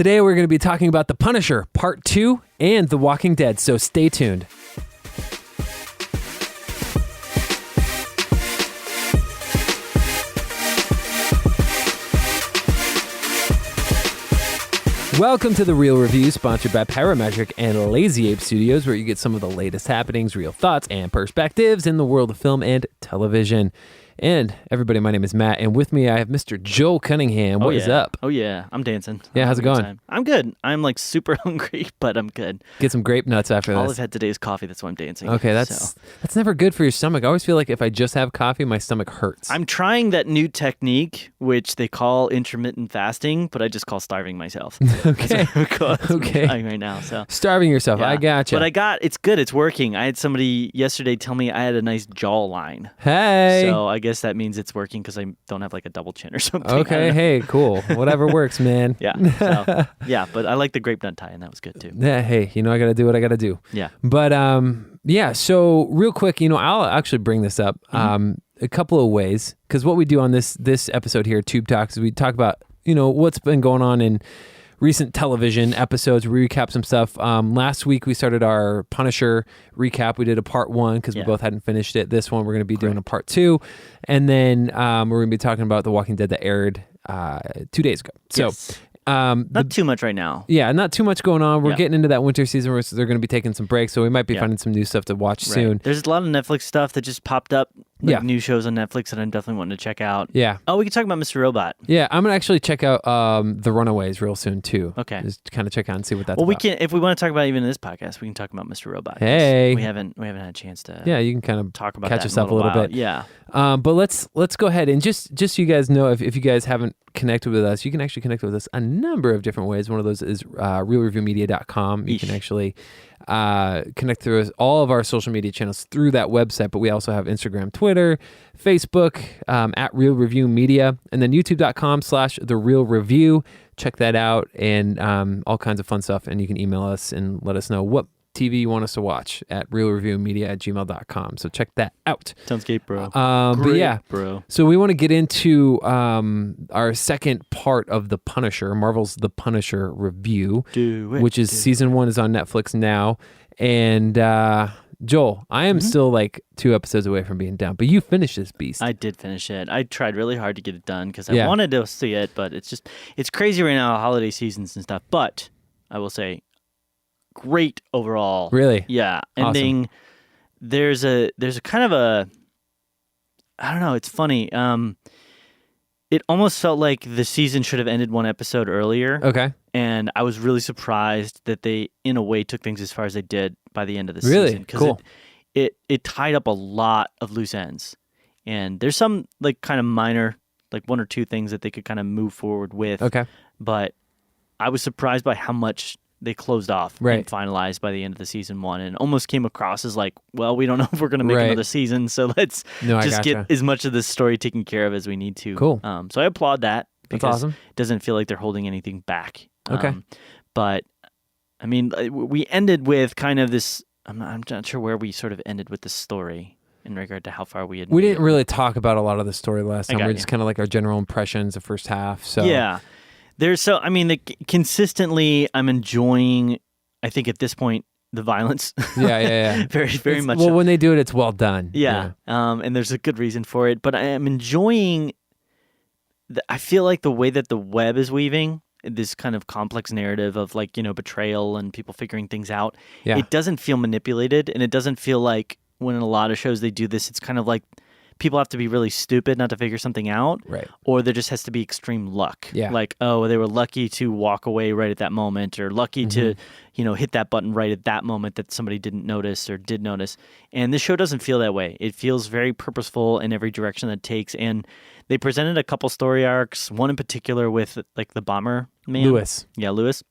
Today we're going to be talking about The Punisher, Part 2, and The Walking Dead, so stay tuned. Welcome to The Real Review, sponsored by Parametric and Lazy Ape Studios, where you get some of the latest happenings, real thoughts, and perspectives in the world of film and television. And everybody, my name is Matt, and with me I have Mr. Joel Cunningham. What is up? Oh yeah, I'm dancing. Yeah, how's it going? I'm good. I'm like super hungry, but I'm good. Get some grape nuts after All this. I've had today is coffee. That's why I'm dancing. Okay, that's never good for your stomach. I always feel like if I just have coffee, my stomach hurts. I'm trying that new technique, which they call intermittent fasting, but I just call starving myself. Okay. Okay. Right now, so Starving yourself. yeah. I gotcha. But it's good. It's working. I had somebody yesterday tell me I had a nice jawline. Hey. So I guess that means it's working because I don't have like a double chin or something. Okay. Hey, cool. Whatever works, man. Yeah. So, yeah, but I like the grape nut tie, and that was good too. Yeah. Hey, I got to do what I got to do. Yeah. But yeah. So real quick, I'll actually bring this up a couple of ways, because what we do on this episode here, Tube Talks, is we talk about what's been going on in recent television episodes. We recap some stuff. Last week we started our Punisher recap. We did a part 1 because we both hadn't finished it. This one we're going to be doing a part 2, and then we're going to be talking about The Walking Dead that aired 2 days ago. So. Yes. Not too much right now. Yeah, not too much going on. We're getting into that winter season where they're going to be taking some breaks, so we might be finding some new stuff to watch soon. There's a lot of Netflix stuff that just popped up, new shows on Netflix that I'm definitely wanting to check out. Yeah. Oh, we can talk about Mr. Robot. Yeah, I'm going to actually check out The Runaways real soon, too. Okay. Just kind of check out and see what that's well, about. if we want to talk about even in this podcast, we can talk about Mr. Robot. Hey. We haven't had a chance to you can kind of talk about catch that us up a little bit. Yeah. But let's go ahead and just so you guys know, if you guys haven't connected with us, you can actually connect with us a number of different ways. One of those is realreviewmedia.com. You can actually connect through all of our social media channels through that website, but we also have Instagram, Twitter, Facebook, at Real Review Media, and then youtube.com/TheRealReview. Check that out, and all kinds of fun stuff. And you can email us and let us know what TV you want us to watch at realreviewmedia@gmail.com. So check that out. Sounds great, bro. But yeah, bro. So we want to get into our second part of The Punisher, Marvel's The Punisher review, which is season 1 is on Netflix now. And Joel, I am still like 2 episodes away from being done, but you finished this beast. I did finish it. I tried really hard to get it done because I wanted to see it, but it's crazy right now, holiday seasons and stuff. But I will say, great overall. Really? Yeah. Awesome. Ending. There's a kind of a, I don't know. It's funny. It almost felt like the season should have ended 1 episode earlier. Okay. And I was really surprised that they, in a way, took things as far as they did by the end of the really? season. Cool. It tied up a lot of loose ends. And there's some like kind of minor, like 1 or 2 things that they could kind of move forward with. Okay. But I was surprised by how much they closed off and finalized by the end of the season 1, and almost came across as like, well, we don't know if we're going to make another season, so let's just get as much of this story taken care of as we need to. Cool. So I applaud that. That's awesome. It doesn't feel like they're holding anything back. Okay. But I mean, we ended with kind of this. I'm not sure where we sort of ended with the story in regard to how far we had. We didn't really talk about a lot of the story last time. We're just kind of like our general impressions the first half. So yeah. Consistently, I'm enjoying, I think at this point, the violence. Yeah. very, very much. Well, when they do it, it's well done. Yeah. And there's a good reason for it. But I am enjoying, I feel like the way that the web is weaving, this kind of complex narrative of like, betrayal and people figuring things out. Yeah. It doesn't feel manipulated, and it doesn't feel like when in a lot of shows they do this, it's kind of like people have to be really stupid not to figure something out, right? Or there just has to be extreme luck. Yeah. Like, oh, they were lucky to walk away right at that moment, or lucky to, hit that button right at that moment that somebody didn't notice or did notice. And this show doesn't feel that way. It feels very purposeful in every direction that it takes. And they presented a couple story arcs, one in particular with like the bomber man. Lewis. Yeah, Lewis.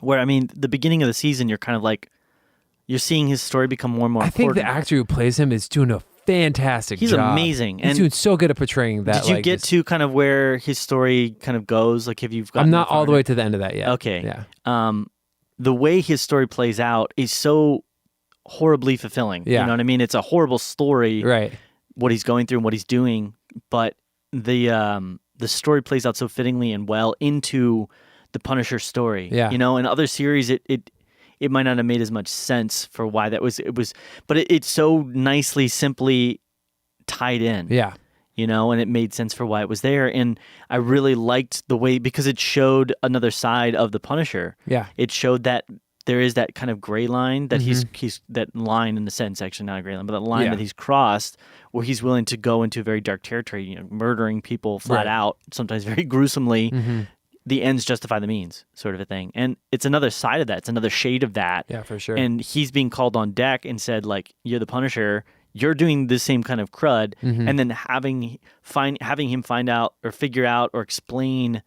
Where, I mean, the beginning of the season, you're kind of like, you're seeing his story become more and more important. I think the actor who plays him is doing a fantastic job. He's amazing. He's doing so good at portraying that. Did you get to kind of where his story kind of goes? Like, have you gotten I'm not all the way to the end of that yet. Okay. Yeah. The way his story plays out is so horribly fulfilling. Yeah. You know what I mean? It's a horrible story. Right. What he's going through and what he's doing, but the story plays out so fittingly and well into the Punisher story. Yeah. You know, in other series, it might not have made as much sense for why that was. But it's so nicely, simply tied in. Yeah. You know, and it made sense for why it was there. And I really liked the way, because it showed another side of the Punisher. Yeah. It showed that there is that kind of gray line that he's that line in the sense, actually not a gray line, but that line that he's crossed, where he's willing to go into very dark territory, you know, murdering people flat out, sometimes very gruesomely. The ends justify the means, sort of a thing. And it's another side of that. It's another shade of that. Yeah, for sure. And he's being called on deck and said, like, you're the Punisher. You're doing the same kind of crud, and then having him find out or figure out or explain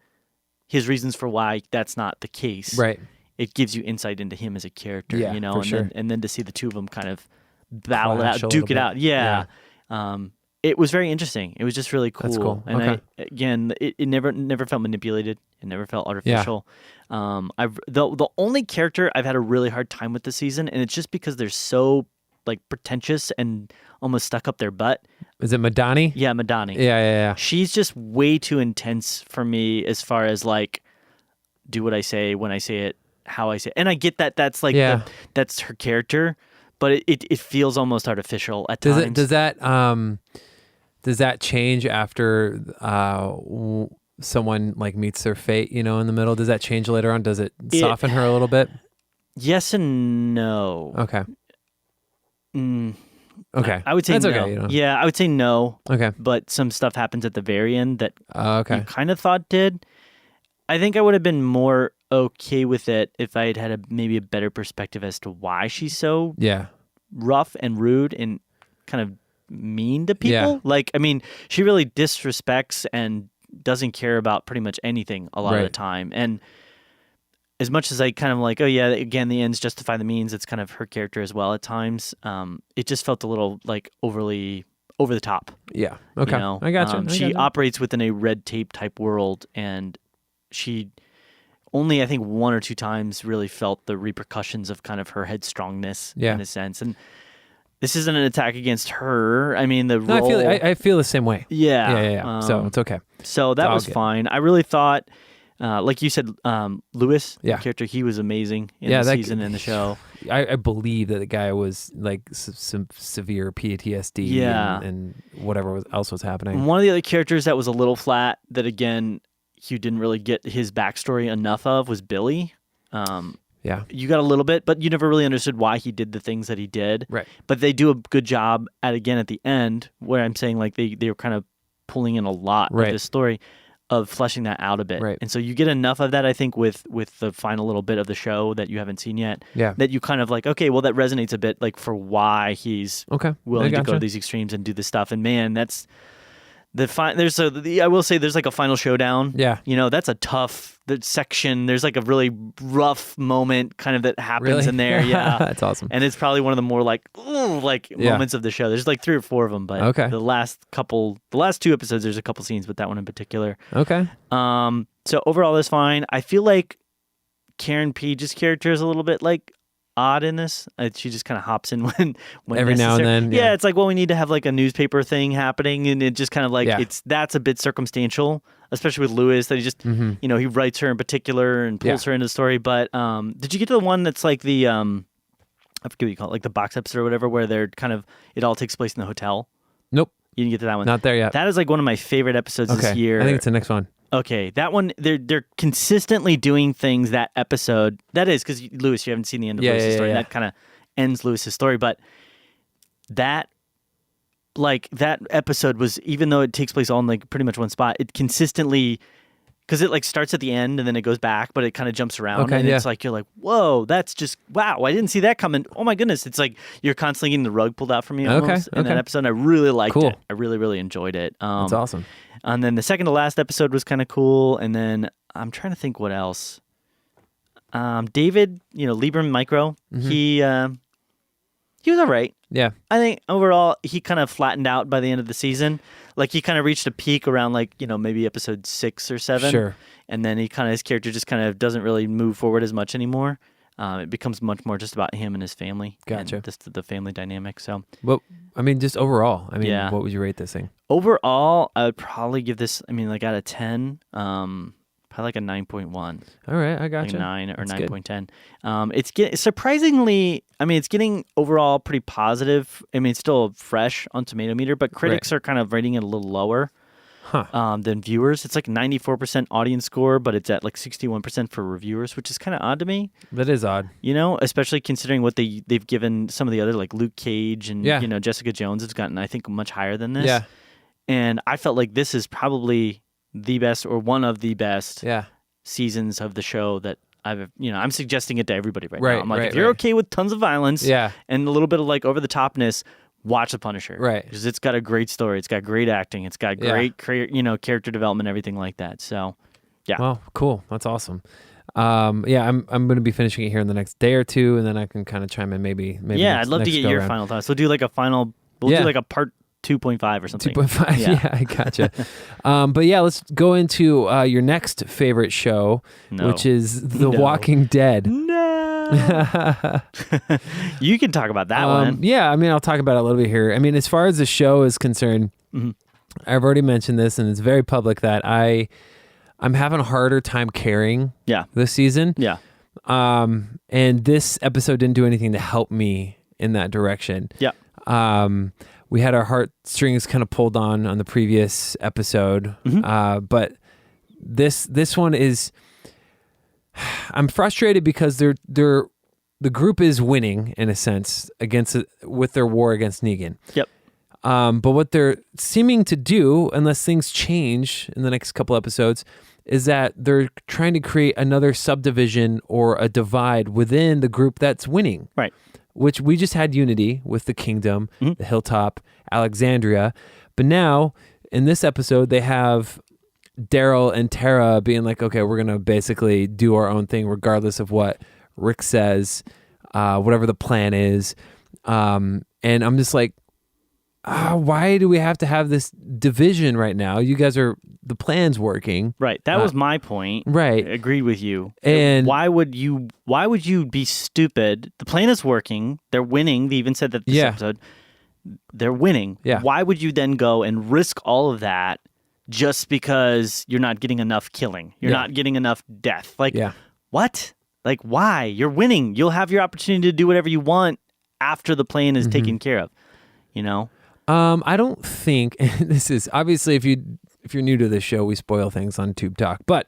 his reasons for why that's not the case. Right. It gives you insight into him as a character, you know, for and sure. then to see the two of them kind of battle it Clash out, a duke it little out. bit. Yeah. It was very interesting. It was just really cool. That's cool. And Okay. it never felt manipulated. It never felt artificial. The only character I've had a really hard time with this season, and it's just because they're so like pretentious and almost stuck up their butt. Is it Madani? Yeah, Madani. Yeah. She's just way too intense for me as far as like, do what I say when I say it, how I say it. And I get that that's like that's her character, but it feels almost artificial at times. Does that change after someone like meets their fate, you know, in the middle? Does that change later on? Does it soften her a little bit? Yes and no. Okay. Okay. I would say that's no. okay. You know. Yeah, I would say no. Okay. But some stuff happens at the very end that Okay. you kind of thought did. I think I would have been more okay with it if I had had maybe a better perspective as to why she's so rough and rude and kind of mean to people. Yeah. Like, I mean, she really disrespects and doesn't care about pretty much anything a lot of the time. And as much as I kind of like, oh yeah, again, the ends justify the means, it's kind of her character as well at times. It just felt a little like overly over the top. Yeah. Okay. You know? I got you. She operates within a red tape type world, and she only, I think, one or two times really felt the repercussions of kind of her headstrongness in a sense. And this isn't an attack against her. I mean, the role... I feel the same way. Yeah. So it's okay. So that was fine. I really thought... like you said, Lewis, the character, he was amazing in the season and the show. I believe that the guy was like some severe PTSD and whatever else was happening. One of the other characters that was a little flat, that again, you didn't really get his backstory enough of, was Billy. You got a little bit, but you never really understood why he did the things that he did. Right. But they do a good job at the end, where I'm saying like they were kind of pulling in a lot of this story, of fleshing that out a bit. Right. And so you get enough of that, I think, with the final little bit of the show that you haven't seen yet, that you kind of like, okay, well, that resonates a bit, like, for why he's willing to go to these extremes and do this stuff. And man, that's I will say there's like a final showdown. Yeah. You know, that's a tough section. There's like a really rough moment kind of that happens in there. Yeah. That's awesome. And it's probably one of the more moments of the show. There's like 3 or 4 of them, but the last 2 episodes, there's a couple scenes, but that one in particular. Okay. So overall, that's fine. I feel like Karen Page's character is a little bit like odd in this. She just kind of hops in when every now and then. Yeah, it's like, well, we need to have like a newspaper thing happening, and it just kind of like that's a bit circumstantial, especially with Lewis, that he just you know, he writes her in particular and pulls her into the story. But did you get to the one that's like the I forget what you call it, like the box episode or whatever, where they're kind of, it all takes place in the hotel? Nope. You didn't get to that one? Not there yet. That is like one of my favorite episodes this year. I think it's the next one. Okay, that one, they're consistently doing things that episode. That is, because Lewis, you haven't seen the end of Lewis's story. That kind of ends Lewis's story. But that episode was, even though it takes place all in like pretty much one spot, it consistently, because it like starts at the end and then it goes back, but it kind of jumps around. And it's like, you're like, whoa, that's just, wow, I didn't see that coming. Oh my goodness. It's like you're constantly getting the rug pulled out from you almost in that episode. I really liked it. I really, really enjoyed it. That's awesome. And then the second to last episode was kind of cool. And then I'm trying to think what else. David, Lieberman Micro, he was all right. Yeah. I think overall he kind of flattened out by the end of the season. Like he kind of reached a peak around maybe episode 6 or 7. Sure. And then his character just kind of doesn't really move forward as much anymore. It becomes much more just about him and his family. Gotcha. And just the family dynamic. So, well, just overall, what would you rate this thing? Overall, I would probably give this, out of 10, probably Probably like a 9.1. All right, I got Like you. 9 or That's 9.10. It's getting surprisingly. I mean, it's getting overall pretty positive. I mean, it's still fresh on Tomato Meter, but critics are kind of rating it a little lower than viewers. It's like 94% audience score, but it's at like 61% for reviewers, which is kind of odd to me. That is odd. You know, especially considering what they've given some of the other, like Luke Cage and you know, Jessica Jones has gotten, I think, much higher than this. Yeah. And I felt like this is probably the best or one of the best seasons of the show that I've, you know, I'm suggesting it to everybody right now. I'm like, if you're okay with tons of violence and a little bit of like over the topness, watch The Punisher. Right. Because it's got a great story. It's got great acting. It's got great, you know, character development, everything like that. So, yeah. Well, cool. That's awesome. I'm going to be finishing it here in the next day or two, and then I can kind of chime in maybe. Yeah, I'd love to get your final thoughts. We'll do like a final, do like a part 2.5 or something. 2.5, yeah, I gotcha. But yeah, let's go into your next favorite show, which is The Walking Dead. You can talk about that one. Yeah, I mean, I'll talk about it a little bit here. I mean, as far as the show is concerned, I've already mentioned this, and it's very public that I'm having a harder time caring this season. Yeah. And this episode didn't do anything to help me in that direction. Yeah. We had our heartstrings kind of pulled on the previous episode, but this one is. I'm frustrated because the group is winning in a sense with their war against Negan. Yep. But what they're seeming to do, unless things change in the next couple episodes, is that they're trying to create another subdivision or a divide within the group that's winning. Right. Which we just had unity with the Kingdom, the Hilltop, Alexandria. But now, in this episode, they have Daryl and Tara being like, okay, we're going to basically do our own thing regardless of what Rick says, whatever the plan is. And I'm just like, why do we have to have this division right now? You guys the plan's working. Right. That was my point. Right. I agreed with you. And why would you be stupid? The plan is working. They're winning. They even said that this episode. They're winning. Yeah. Why would you then go and risk all of that just because you're not getting enough killing? You're not getting enough death. Like, what? Like, why? You're winning. You'll have your opportunity to do whatever you want after the plan is taken care of. You know? I don't think this is obviously if you're new to this show, we spoil things on Tube Talk, but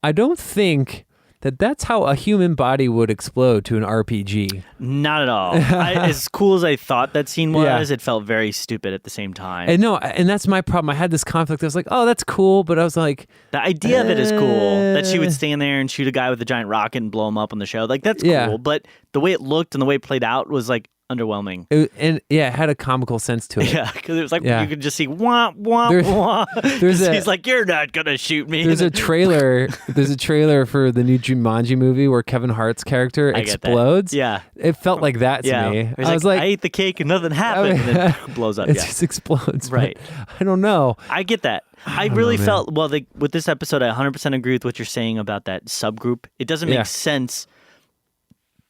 I don't think that's how a human body would explode to an RPG. Not at all. As cool as I thought that scene was, it felt very stupid at the same time. And that's my problem. I had this conflict. I was like, oh, that's cool, but I was like, the idea of it is cool. That she would stand there and shoot a guy with a giant rocket and blow him up on the show. Like, that's cool, but the way it looked and the way it played out was like underwhelming. It had a comical sense to it. Yeah, because it was like you could just see wah wah wah. He's like, "You're not gonna shoot me." There's a trailer. There's a trailer for the new Jumanji movie where Kevin Hart's character explodes. Yeah, it felt like that to me. I was like, I ate the cake and nothing happened, and then it blows up. It just explodes. Right. I don't know. I get that. I really felt with this episode. I 100% agree with what you're saying about that subgroup. It doesn't make sense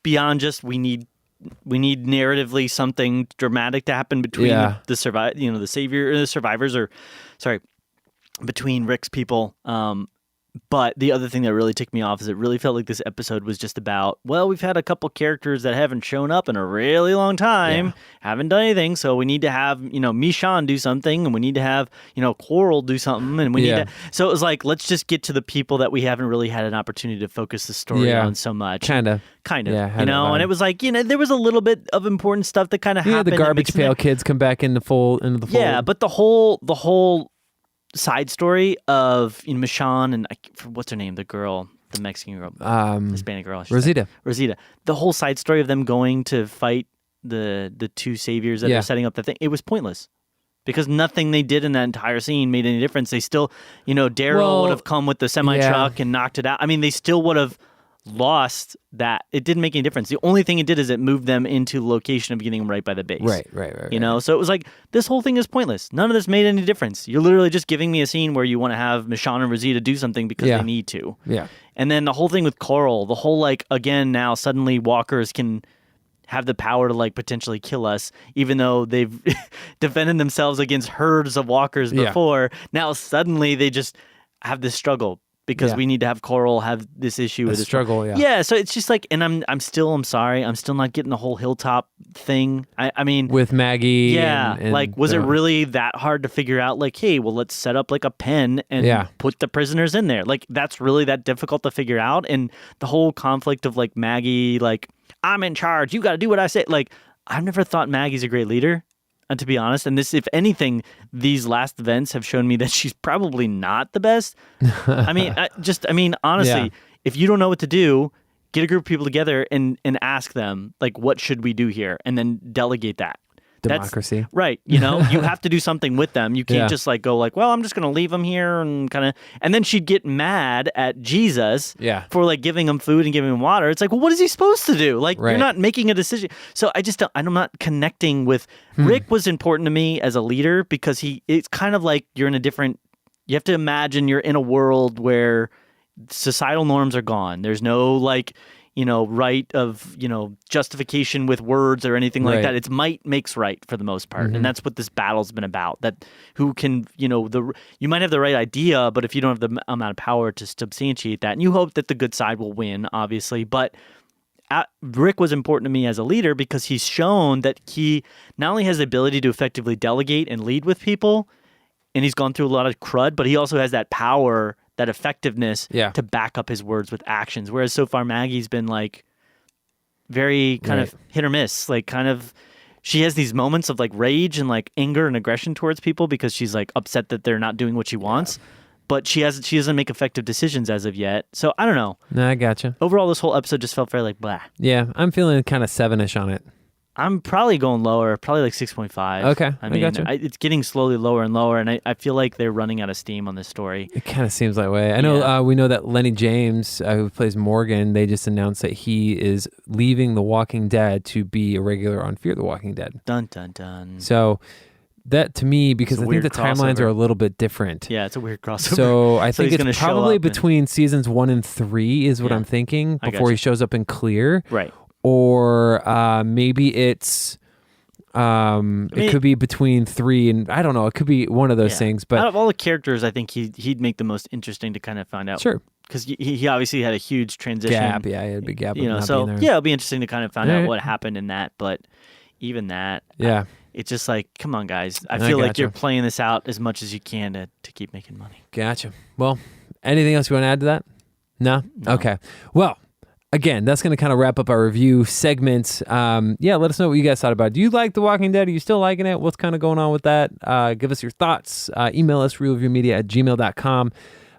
beyond just we need narratively something dramatic to happen between the savior or the survivors, or between Rick's people. But the other thing that really ticked me off is it really felt like this episode was just about, well, we've had a couple characters that haven't shown up in a really long time, haven't done anything, so we need to have, Michonne do something, and we need to have, Coral do something, and we need to... So it was like, let's just get to the people that we haven't really had an opportunity to focus the story on so much. Kind of. And it was like, there was a little bit of important stuff that kind of happened. The garbage pail kids come back into the fold. Yeah, but the whole side story of Michonne and what's her name, the Mexican girl, Hispanic girl, Rosita. The whole side story of them going to fight the two saviors that are setting up the thing, it was pointless because nothing they did in that entire scene made any difference. They still, Daryl would have come with the semi truck and knocked it out. I mean, they still would have lost that. It didn't make any difference. The only thing it did is it moved them into the location of getting right by the base. Right. So it was like, this whole thing is pointless. None of this made any difference. You're literally just giving me a scene where you want to have Michonne and Rosita do something because they need to. Yeah. And then the whole thing with Coral, the whole again, now suddenly walkers can have the power to potentially kill us, even though they've defended themselves against herds of walkers before. Now suddenly they just have this struggle. because we need to have Coral have this issue with this struggle. Yeah, so it's just like, and I'm still not getting the whole hilltop thing. I mean, with Maggie. Yeah, and like, was it really that hard to figure out? Like, hey, well, let's set up like a pen and put the prisoners in there. Like, that's really that difficult to figure out. And the whole conflict of like Maggie, like, I'm in charge, you got to do what I say. Like, I've never thought Maggie's a great leader. And to be honest, and this, if anything, these last events have shown me that she's probably not the best. I mean, honestly, if you don't know what to do, get a group of people together and ask them, like, what should we do here? And then delegate that. Democracy. Right. You have to do something with them. You can't just like go like, well, I'm just going to leave them here and kind of, and then she'd get mad at Jesus for like giving him food and giving him water. It's like, well, what is he supposed to do? Like, you're not making a decision. So I'm not connecting with, Rick was important to me as a leader because it's kind of like you're in a different, you have to imagine you're in a world where societal norms are gone. There's no like, right of, justification with words or anything like that. It's might makes right for the most part. And that's what this battle's been about. That who can, you might have the right idea, but if you don't have the amount of power to substantiate that, and you hope that the good side will win, obviously. But Rick was important to me as a leader because he's shown that he not only has the ability to effectively delegate and lead with people, and he's gone through a lot of crud, but he also has that power, that effectiveness to back up his words with actions. Whereas so far Maggie's been like very kind of hit or miss. Like kind of, she has these moments of like rage and like anger and aggression towards people because she's like upset that they're not doing what she wants. But she doesn't make effective decisions as of yet. So I don't know. No, I gotcha. Overall, this whole episode just felt very like blah. Yeah, I'm feeling kind of 7-ish on it. I'm probably going lower, probably like 6.5. Okay, I mean, gotcha. It's getting slowly lower and lower, and I feel like they're running out of steam on this story. It kind of seems that way. I know we know that Lenny James, who plays Morgan, they just announced that he is leaving The Walking Dead to be a regular on Fear the Walking Dead. Dun, dun, dun. So that to me, because I think the timelines are a little bit different. Yeah, it's a weird crossover. So I think it's probably between seasons 1 and 3 is what I'm thinking before he shows up in Clear. Right. Or maybe it's it could be between 3 and I don't know. It could be one of those things. But out of all the characters, I think he'd make the most interesting to kind of find out. Sure. Because he obviously had a huge transition. Gap, he had a big gap. So it'll be interesting to kind of find out what happened in that. But even that, it's just like, come on, guys. I feel like you're playing this out as much as you can to keep making money. Gotcha. Well, anything else you want to add to that? No? Okay. Well, again, that's going to kind of wrap up our review segment. Let us know what you guys thought about it. Do you like The Walking Dead? Are you still liking it? What's kind of going on with that? Give us your thoughts. Email us, realreviewmedia@gmail.com.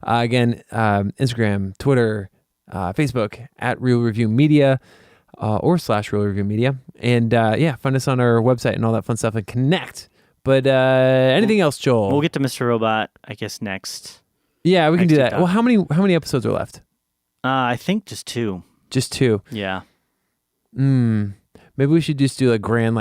Again, Instagram, Twitter, Facebook, @realreviewmedia or /realreviewmedia. And find us on our website and all that fun stuff and connect. But anything else, Joel? We'll get to Mr. Robot, I guess, next. Yeah, we can do that. Well, how many episodes are left? I think just 2. Just 2. Yeah. Maybe we should just do a grand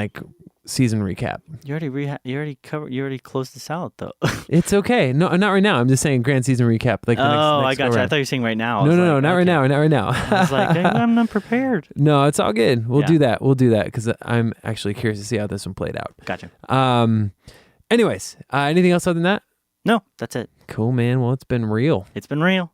season recap. You already closed this out though. It's okay. No, not right now. I'm just saying grand season recap. Like the next I got you. I thought you were saying right now. No, not right now. Not right now. I was like, I'm not prepared. No, it's all good. We'll do that. We'll do that because I'm actually curious to see how this one played out. Gotcha. Anyways, anything else other than that? No, that's it. Cool, man. Well, it's been real. It's been real.